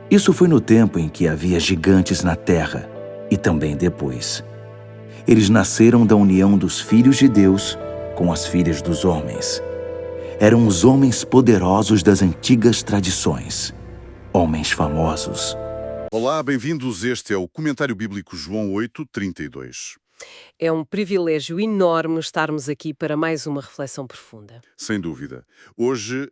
Isso foi no tempo em que havia gigantes na terra, e também depois. Eles nasceram da união dos filhos de Deus com as filhas dos homens. Eram os homens poderosos das antigas tradições, homens famosos. Olá, bem-vindos. Este é o Comentário Bíblico João 8:32. É um privilégio enorme estarmos aqui para mais uma reflexão profunda. Sem dúvida. Hoje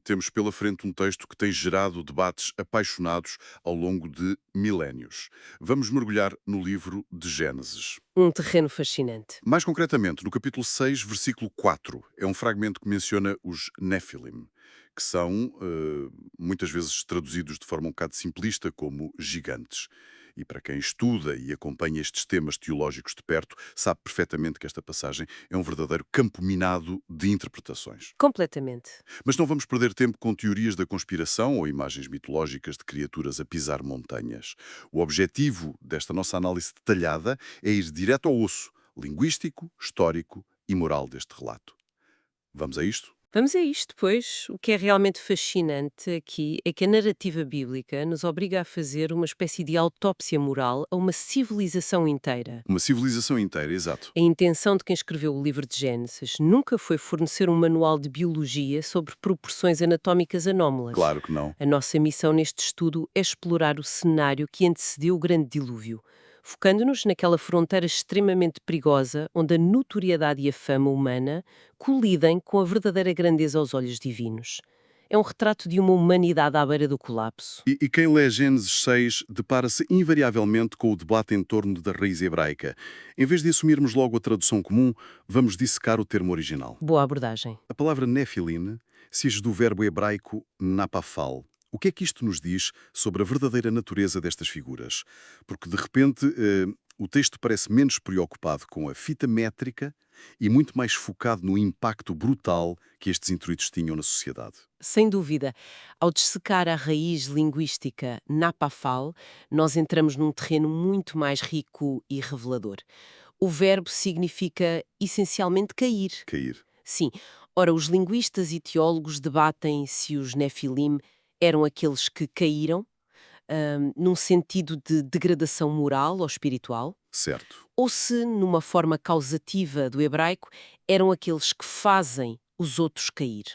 temos pela frente um texto que tem gerado debates apaixonados ao longo de milénios. Vamos mergulhar no livro de Gênesis. Um terreno fascinante. Mais concretamente, no capítulo 6, versículo 4, é um fragmento que menciona os Nephilim, que são muitas vezes traduzidos de forma um bocado simplista como gigantes. E para quem estuda e acompanha estes temas teológicos de perto, sabe perfeitamente que esta passagem é um verdadeiro campo minado de interpretações. Completamente. Mas não vamos perder tempo com teorias da conspiração ou imagens mitológicas de criaturas a pisar montanhas. O objetivo desta nossa análise detalhada é ir direto ao osso linguístico, histórico e moral deste relato. Vamos a isto? Vamos a isto, pois. O que é realmente fascinante aqui é que a narrativa bíblica nos obriga a fazer uma espécie de autópsia moral a uma civilização inteira. Uma civilização inteira, exato. A intenção de quem escreveu o livro de Gênesis nunca foi fornecer um manual de biologia sobre proporções anatómicas anómalas. Claro que não. A nossa missão neste estudo é explorar o cenário que antecedeu o grande dilúvio, focando-nos naquela fronteira extremamente perigosa onde a notoriedade e a fama humana colidem com a verdadeira grandeza aos olhos divinos. É um retrato de uma humanidade à beira do colapso. E quem lê Gênesis 6 depara-se invariavelmente com o debate em torno da raiz hebraica. Em vez de assumirmos logo a tradução comum, vamos dissecar o termo original. Boa abordagem. A palavra Nephilim surge do verbo hebraico napafal. O que é que isto nos diz sobre a verdadeira natureza destas figuras? Porque, de repente, o texto parece menos preocupado com a fita métrica e muito mais focado no impacto brutal que estes intuitos tinham na sociedade. Sem dúvida, ao dissecar a raiz linguística napafal, nós entramos num terreno muito mais rico e revelador. O verbo significa essencialmente cair. Cair. Sim, ora, os linguistas e teólogos debatem se os Nefilim eram aqueles que caíram, num sentido de degradação moral ou espiritual, Certo. ou se, numa forma causativa do hebraico, eram aqueles que fazem os outros cair.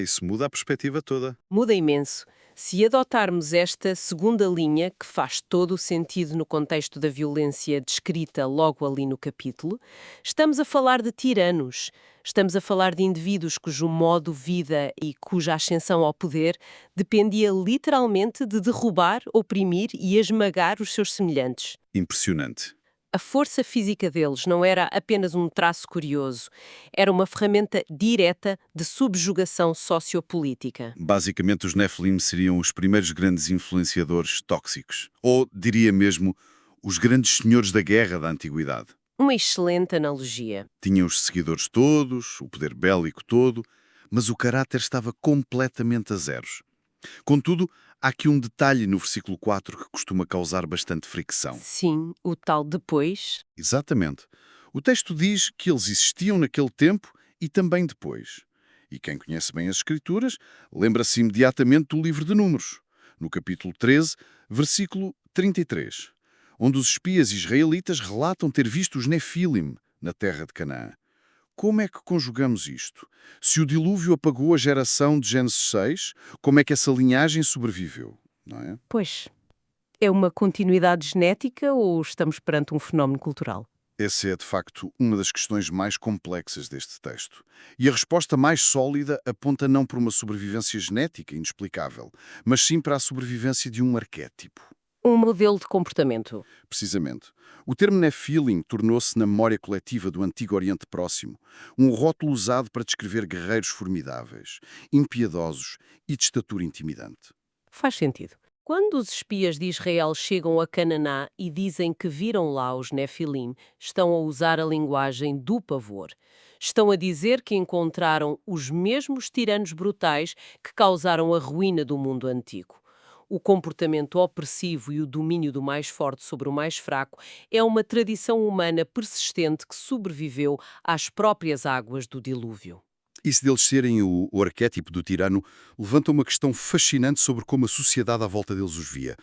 Isso muda a perspectiva toda. Muda imenso. Se adotarmos esta segunda linha, que faz todo o sentido no contexto da violência descrita logo ali no capítulo, estamos a falar de tiranos. Estamos a falar de indivíduos cujo modo de vida e cuja ascensão ao poder dependia literalmente de derrubar, oprimir e esmagar os seus semelhantes. Impressionante. A força física deles não era apenas um traço curioso, era uma ferramenta direta de subjugação sociopolítica. Basicamente, os Nephilim seriam os primeiros grandes influenciadores tóxicos. Ou, diria mesmo, os grandes senhores da guerra da antiguidade. Uma excelente analogia. Tinham os seguidores todos, o poder bélico todo, mas o caráter estava completamente a zeros. Contudo, há aqui um detalhe no versículo 4 que costuma causar bastante fricção. Sim, o tal depois. Exatamente. O texto diz que eles existiam naquele tempo e também depois. E quem conhece bem as Escrituras lembra-se imediatamente do livro de Números, no capítulo 13, versículo 33, onde os espias israelitas relatam ter visto os Nefilim na terra de Canaã. Como é que conjugamos isto? Se o dilúvio apagou a geração de Gênesis 6, como é que essa linhagem sobreviveu? Não é? Pois, é uma continuidade genética ou estamos perante um fenómeno cultural? Essa é, de facto, uma das questões mais complexas deste texto. E a resposta mais sólida aponta não para uma sobrevivência genética inexplicável, mas sim para a sobrevivência de um arquétipo. Um modelo de comportamento. Precisamente. O termo Nephilim tornou-se na memória coletiva do Antigo Oriente Próximo um rótulo usado para descrever guerreiros formidáveis, impiedosos e de estatura intimidante. Faz sentido. Quando os espias de Israel chegam a Canaã e dizem que viram lá os Nefilim, estão a usar a linguagem do pavor. Estão a dizer que encontraram os mesmos tiranos brutais que causaram a ruína do mundo antigo. O comportamento opressivo e o domínio do mais forte sobre o mais fraco é uma tradição humana persistente que sobreviveu às próprias águas do dilúvio. Isso deles serem o arquétipo do tirano levanta uma questão fascinante sobre como a sociedade à volta deles os via.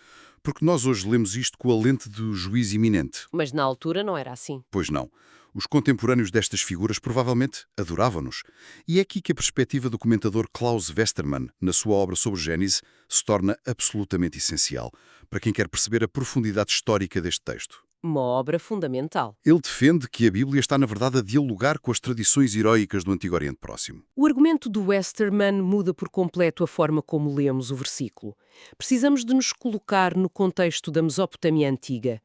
Porque nós hoje lemos isto com a lente do juízo iminente. Mas na altura não era assim. Pois não. Os contemporâneos destas figuras provavelmente adoravam-nos. E é aqui que a perspectiva do comentador Klaus Westermann, na sua obra sobre Gênesis, se torna absolutamente essencial, para quem quer perceber a profundidade histórica deste texto. Uma obra fundamental. Ele defende que a Bíblia está, na verdade, a dialogar com as tradições heróicas do Antigo Oriente Próximo. O argumento do Westermann muda por completo a forma como lemos o versículo. Precisamos de nos colocar no contexto da Mesopotâmia antiga.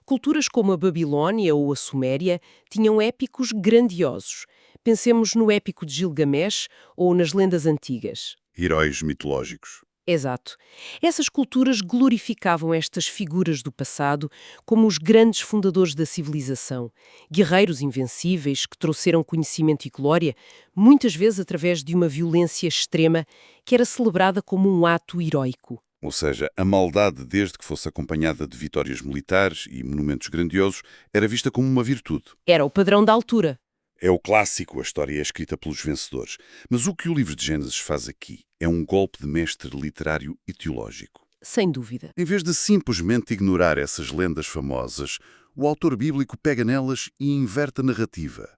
Culturas como a Babilónia ou a Suméria tinham épicos grandiosos. Pensemos no épico de Gilgamesh ou nas lendas antigas. Heróis mitológicos. Exato. Essas culturas glorificavam estas figuras do passado como os grandes fundadores da civilização, guerreiros invencíveis que trouxeram conhecimento e glória, muitas vezes através de uma violência extrema que era celebrada como um ato heróico. Ou seja, a maldade, desde que fosse acompanhada de vitórias militares e monumentos grandiosos, era vista como uma virtude. Era o padrão da altura. É o clássico, a história é escrita pelos vencedores. Mas o que o livro de Gênesis faz aqui é um golpe de mestre literário e teológico. Sem dúvida. Em vez de simplesmente ignorar essas lendas famosas, o autor bíblico pega nelas e inverte a narrativa.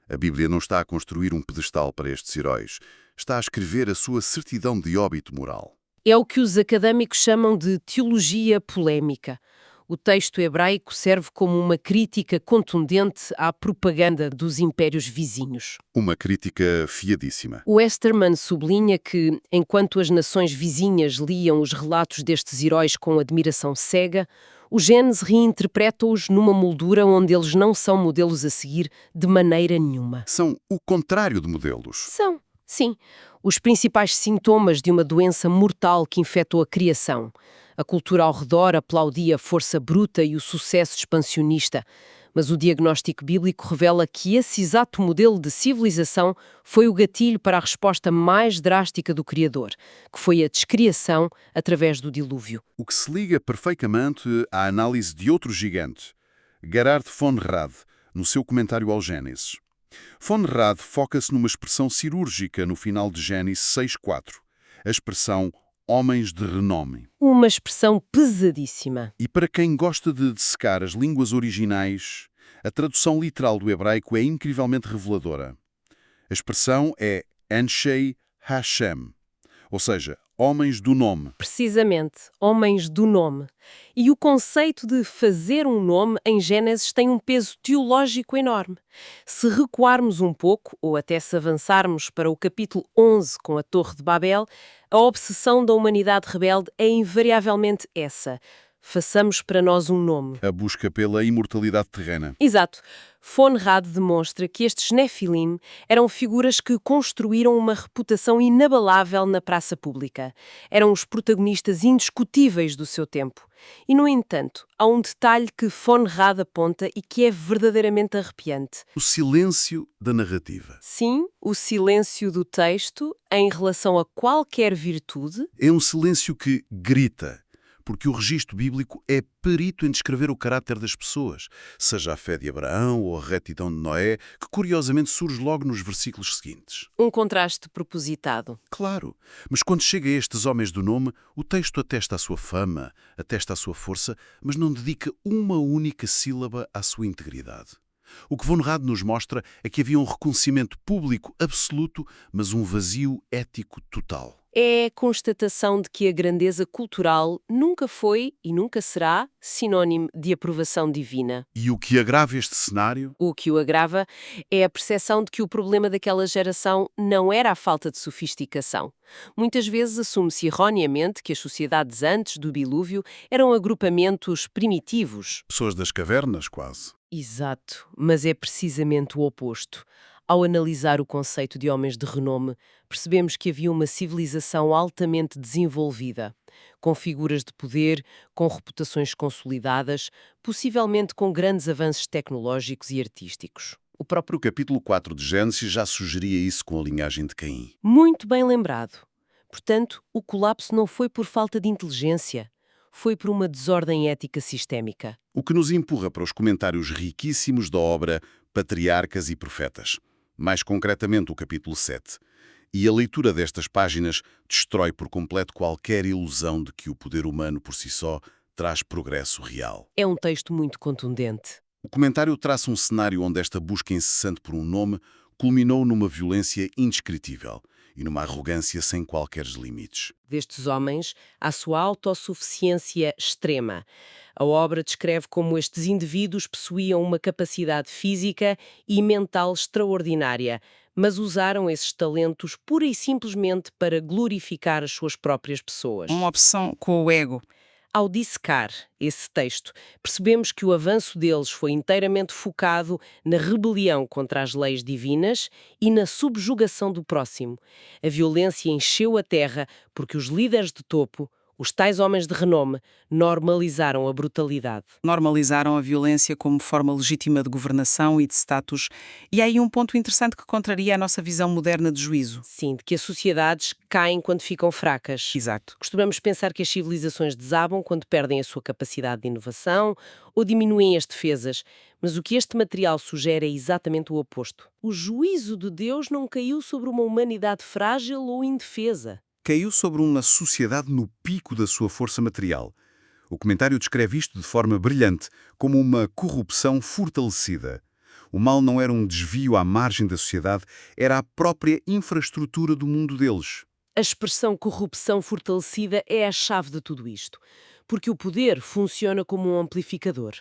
A Bíblia não está a construir um pedestal para estes heróis, está a escrever a sua certidão de óbito moral. É o que os académicos chamam de teologia polémica. O texto hebraico serve como uma crítica contundente à propaganda dos impérios vizinhos. Uma crítica fiadíssima. O Westermann sublinha que, enquanto as nações vizinhas liam os relatos destes heróis com admiração cega, o Gênesis reinterpreta-os numa moldura onde eles não são modelos a seguir de maneira nenhuma. São o contrário de modelos. São, sim, os principais sintomas de uma doença mortal que infectou a criação. A cultura ao redor aplaudia a força bruta e o sucesso expansionista, mas o diagnóstico bíblico revela que esse exato modelo de civilização foi o gatilho para a resposta mais drástica do Criador, que foi a descriação através do dilúvio. O que se liga perfeitamente à análise de outro gigante, Gerhard von Rad, no seu comentário ao Gênesis. Von Rad foca-se numa expressão cirúrgica no final de Gênesis 6.4, a expressão homens de renome. Uma expressão pesadíssima. E para quem gosta de dissecar as línguas originais, a tradução literal do hebraico é incrivelmente reveladora. A expressão é Anshei Hashem, ou seja, homens do nome. Precisamente, homens do nome. E o conceito de fazer um nome em Gênesis tem um peso teológico enorme. Se recuarmos um pouco, ou até se avançarmos para o capítulo 11 com a Torre de Babel, a obsessão da humanidade rebelde é invariavelmente essa. Façamos para nós um nome. A busca pela imortalidade terrena. Exato. Von Rad demonstra que estes Nefilim eram figuras que construíram uma reputação inabalável na praça pública. Eram os protagonistas indiscutíveis do seu tempo. E, no entanto, há um detalhe que Von Rad aponta e que é verdadeiramente arrepiante. O silêncio da narrativa. Sim, o silêncio do texto em relação a qualquer virtude. É um silêncio que grita, porque o registro bíblico é perito em descrever o caráter das pessoas, seja a fé de Abraão ou a retidão de Noé, que curiosamente surge logo nos versículos seguintes. Um contraste propositado. Claro, mas quando chega a estes homens do nome, o texto atesta a sua fama, atesta a sua força, mas não dedica uma única sílaba à sua integridade. O que Von Rad nos mostra é que havia um reconhecimento público absoluto, mas um vazio ético total. É a constatação de que a grandeza cultural nunca foi e nunca será sinónimo de aprovação divina. E o que agrava este cenário? O que o agrava é a percepção de que o problema daquela geração não era a falta de sofisticação. Muitas vezes assume-se erroneamente que as sociedades antes do dilúvio eram agrupamentos primitivos. Pessoas das cavernas, quase. Exato, mas é precisamente o oposto. Ao analisar o conceito de homens de renome, percebemos que havia uma civilização altamente desenvolvida, com figuras de poder, com reputações consolidadas, possivelmente com grandes avanços tecnológicos e artísticos. O próprio capítulo 4 de Gênesis já sugeria isso com a linhagem de Caim. Muito bem lembrado. Portanto, o colapso não foi por falta de inteligência, foi por uma desordem ética sistémica. O que nos empurra para os comentários riquíssimos da obra Patriarcas e Profetas. mais concretamente o capítulo 7. E a leitura destas páginas destrói por completo qualquer ilusão de que o poder humano por si só traz progresso real. É um texto muito contundente. O comentário traça um cenário onde esta busca incessante por um nome culminou numa violência indescritível e numa arrogância sem qualquer limites. Destes homens, à sua autossuficiência extrema. A obra descreve como estes indivíduos possuíam uma capacidade física e mental extraordinária, mas usaram esses talentos pura e simplesmente para glorificar as suas próprias pessoas. Uma obsessão com o ego. Ao dissecar esse texto, percebemos que o avanço deles foi inteiramente focado na rebelião contra as leis divinas e na subjugação do próximo. A violência encheu a terra porque os líderes de topo, os tais homens de renome, normalizaram a brutalidade. Normalizaram a violência como forma legítima de governação e de status. E há aí um ponto interessante que contraria a nossa visão moderna de juízo. Sim, de que as sociedades caem quando ficam fracas. Exato. Costumamos pensar que as civilizações desabam quando perdem a sua capacidade de inovação ou diminuem as defesas, mas o que este material sugere é exatamente o oposto. O juízo de Deus não caiu sobre uma humanidade frágil ou indefesa. Caiu sobre uma sociedade no pico da sua força material. O comentário descreve isto de forma brilhante, como uma corrupção fortalecida. O mal não era um desvio à margem da sociedade, era a própria infraestrutura do mundo deles. A expressão corrupção fortalecida é a chave de tudo isto, porque o poder funciona como um amplificador.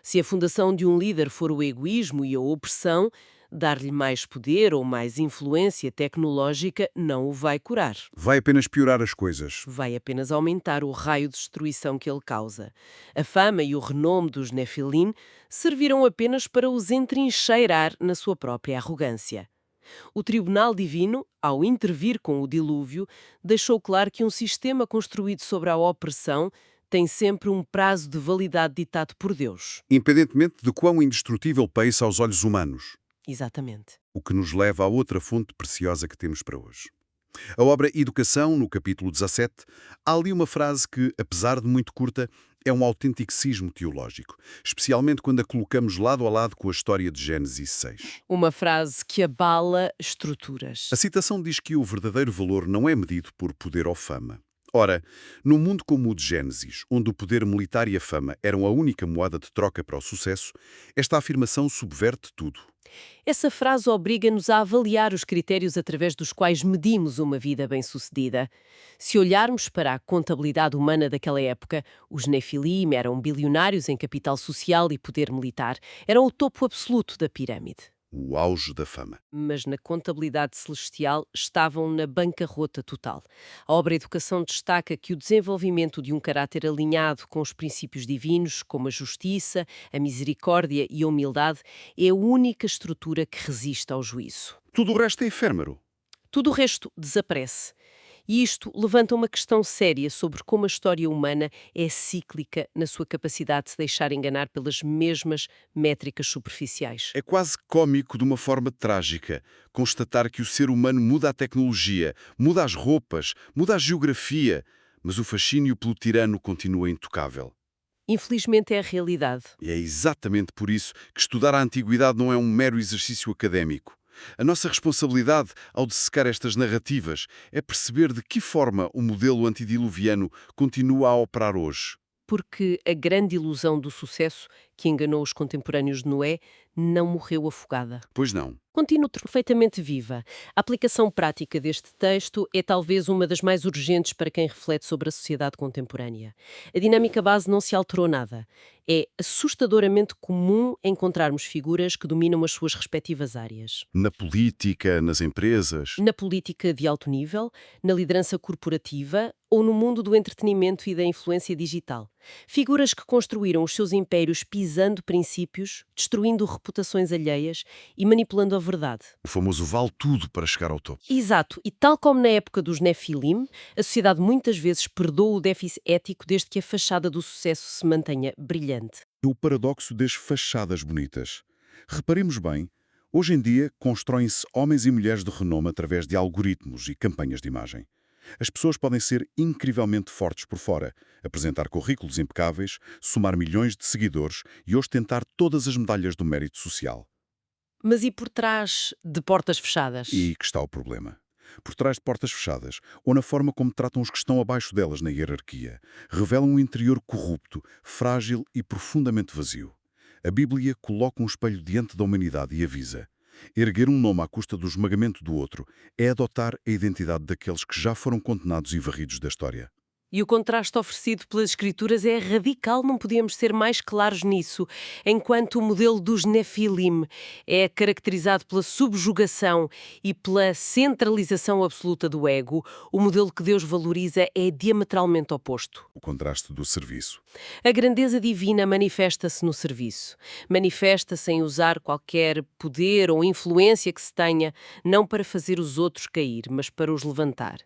Se a fundação de um líder for o egoísmo e a opressão, dar-lhe mais poder ou mais influência tecnológica não o vai curar. Vai apenas piorar as coisas. Vai apenas aumentar o raio de destruição que ele causa. A fama e o renome dos Nefilim serviram apenas para os entrincheirar na sua própria arrogância. O tribunal divino, ao intervir com o dilúvio, deixou claro que um sistema construído sobre a opressão tem sempre um prazo de validade ditado por Deus. Independentemente de quão indestrutível pareça aos olhos humanos. Exatamente. O que nos leva a outra fonte preciosa que temos para hoje. A obra Educação, no capítulo 17, há ali uma frase que, apesar de muito curta, é um autêntico sismo teológico, especialmente quando a colocamos lado a lado com a história de Gênesis 6. Uma frase que abala estruturas. A citação diz que o verdadeiro valor não é medido por poder ou fama. Ora, num mundo como o de Gênesis, onde o poder militar e a fama eram a única moeda de troca para o sucesso, esta afirmação subverte tudo. Essa frase obriga-nos a avaliar os critérios através dos quais medimos uma vida bem-sucedida. Se olharmos para a contabilidade humana daquela época, os Nefilim eram bilionários em capital social e poder militar, eram o topo absoluto da pirâmide. O auge da fama. Mas na contabilidade celestial estavam na bancarrota total. A obra Educação destaca que o desenvolvimento de um caráter alinhado com os princípios divinos, como a justiça, a misericórdia e a humildade, é a única estrutura que resiste ao juízo. Tudo o resto é efêmero. Tudo o resto desaparece. E isto levanta uma questão séria sobre como a história humana é cíclica na sua capacidade de se deixar enganar pelas mesmas métricas superficiais. É quase cômico de uma forma trágica constatar que o ser humano muda a tecnologia, muda as roupas, muda a geografia, mas o fascínio pelo tirano continua intocável. Infelizmente é a realidade. E é exatamente por isso que estudar a antiguidade não é um mero exercício académico. A nossa responsabilidade ao dissecar estas narrativas é perceber de que forma o modelo antediluviano continua a operar hoje. Porque a grande ilusão do sucesso que enganou os contemporâneos de Noé não morreu afogada. Pois não. Continua perfeitamente viva. A aplicação prática deste texto é talvez uma das mais urgentes para quem reflete sobre a sociedade contemporânea. A dinâmica base não se alterou nada. É assustadoramente comum encontrarmos figuras que dominam as suas respectivas áreas. Na política, nas empresas. Na política de alto nível, na liderança corporativa ou no mundo do entretenimento e da influência digital. Figuras que construíram os seus impérios pisando princípios, destruindo reputações alheias e manipulando a verdade. O famoso vale tudo para chegar ao topo. Exato, e tal como na época dos Nefilim, a sociedade muitas vezes perdoa o déficit ético desde que a fachada do sucesso se mantenha brilhante. O paradoxo das fachadas bonitas. Reparemos bem, hoje em dia constroem-se homens e mulheres de renome através de algoritmos e campanhas de imagem. As pessoas podem ser incrivelmente fortes por fora, apresentar currículos impecáveis, somar milhões de seguidores e ostentar todas as medalhas do mérito social. Mas e por trás de portas fechadas? E que está o problema. Por trás de portas fechadas, ou na forma como tratam os que estão abaixo delas na hierarquia, revelam um interior corrupto, frágil e profundamente vazio. A Bíblia coloca um espelho diante da humanidade e avisa: erguer um nome à custa do esmagamento do outro é adotar a identidade daqueles que já foram condenados e varridos da história. E o contraste oferecido pelas Escrituras é radical, não podíamos ser mais claros nisso, enquanto o modelo dos Nefilim é caracterizado pela subjugação e pela centralização absoluta do ego, o modelo que Deus valoriza é diametralmente oposto. O contraste do serviço. A grandeza divina manifesta-se no serviço. Manifesta-se em usar qualquer poder ou influência que se tenha, não para fazer os outros cair, mas para os levantar.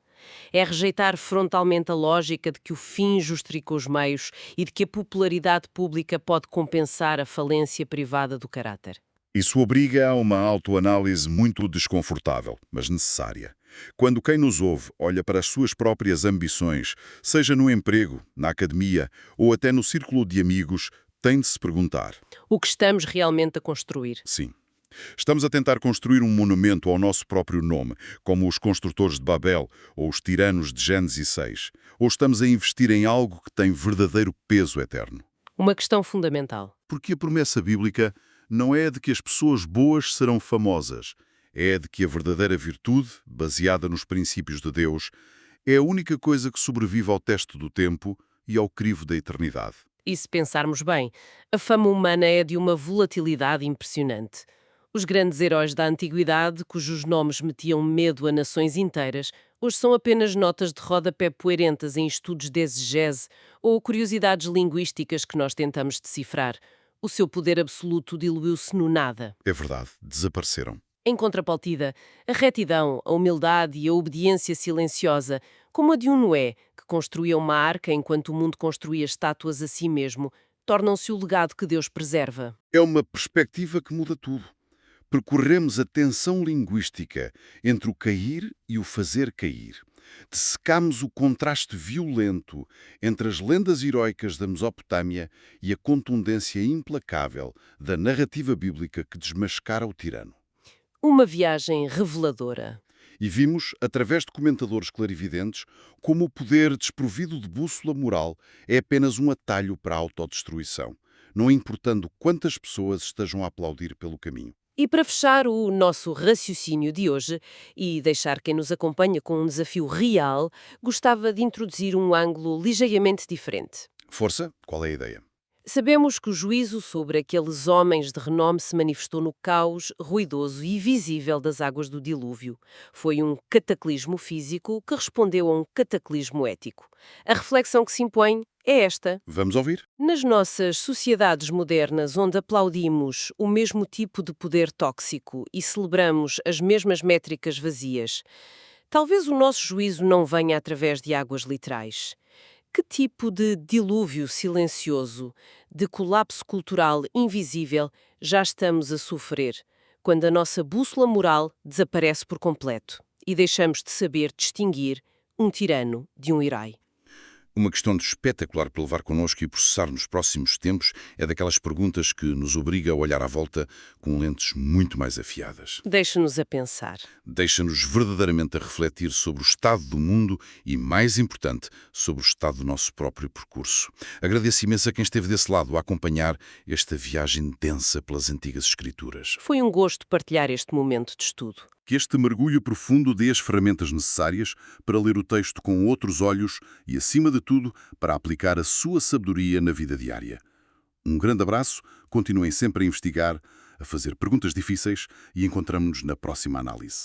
É rejeitar frontalmente a lógica de que o fim justifica os meios e de que a popularidade pública pode compensar a falência privada do caráter. Isso obriga a uma autoanálise muito desconfortável, mas necessária. Quando quem nos ouve olha para as suas próprias ambições, seja no emprego, na academia ou até no círculo de amigos, tem de se perguntar: O que estamos realmente a construir? sim, estamos a tentar construir um monumento ao nosso próprio nome, como os construtores de Babel ou os tiranos de Gênesis 6, ou estamos a investir em algo que tem verdadeiro peso eterno? Uma questão fundamental. Porque a promessa bíblica não é a de que as pessoas boas serão famosas, é a de que a verdadeira virtude, baseada nos princípios de Deus, é a única coisa que sobrevive ao teste do tempo e ao crivo da eternidade. E se pensarmos bem, a fama humana é de uma volatilidade impressionante. Os grandes heróis da antiguidade, cujos nomes metiam medo a nações inteiras, hoje são apenas notas de rodapé poeirentas em estudos de exegese ou curiosidades linguísticas que nós tentamos decifrar. O seu poder absoluto diluiu-se no nada. É verdade, desapareceram. Em contrapartida, a retidão, a humildade e a obediência silenciosa, como a de um Noé, que construía uma arca enquanto o mundo construía estátuas a si mesmo, tornam-se o legado que Deus preserva. É uma perspectiva que muda tudo. Percorremos a tensão linguística entre o cair e o fazer cair. Dessecamos o contraste violento entre as lendas heroicas da Mesopotâmia e a contundência implacável da narrativa bíblica que desmascara o tirano. Uma viagem reveladora. E vimos, através de comentadores clarividentes, como o poder desprovido de bússola moral é apenas um atalho para a autodestruição, não importando quantas pessoas estejam a aplaudir pelo caminho. E para fechar o nosso raciocínio de hoje e deixar quem nos acompanha com um desafio real, gostava de introduzir um ângulo ligeiramente diferente. Força, qual é a ideia? Sabemos que o juízo sobre aqueles homens de renome se manifestou no caos ruidoso e visível das águas do dilúvio. Foi um cataclismo físico que respondeu a um cataclismo ético. A reflexão que se impõe é esta. Vamos ouvir? Nas nossas sociedades modernas, onde aplaudimos o mesmo tipo de poder tóxico e celebramos as mesmas métricas vazias, talvez o nosso juízo não venha através de águas literais. Que tipo de dilúvio silencioso, de colapso cultural invisível já estamos a sofrer, quando a nossa bússola moral desaparece por completo e deixamos de saber distinguir um tirano de um herói? Uma questão espetacular para levar connosco e processar nos próximos tempos é daquelas perguntas que nos obriga a olhar à volta com lentes muito mais afiadas. Deixa-nos a pensar. Deixa-nos verdadeiramente a refletir sobre o estado do mundo e, mais importante, sobre o estado do nosso próprio percurso. Agradeço imenso a quem esteve desse lado a acompanhar esta viagem densa pelas antigas escrituras. Foi um gosto partilhar este momento de estudo. Que este mergulho profundo dê as ferramentas necessárias para ler o texto com outros olhos e, acima de tudo, para aplicar a sua sabedoria na vida diária. Um grande abraço, continuem sempre a investigar, a fazer perguntas difíceis e encontramo-nos na próxima análise.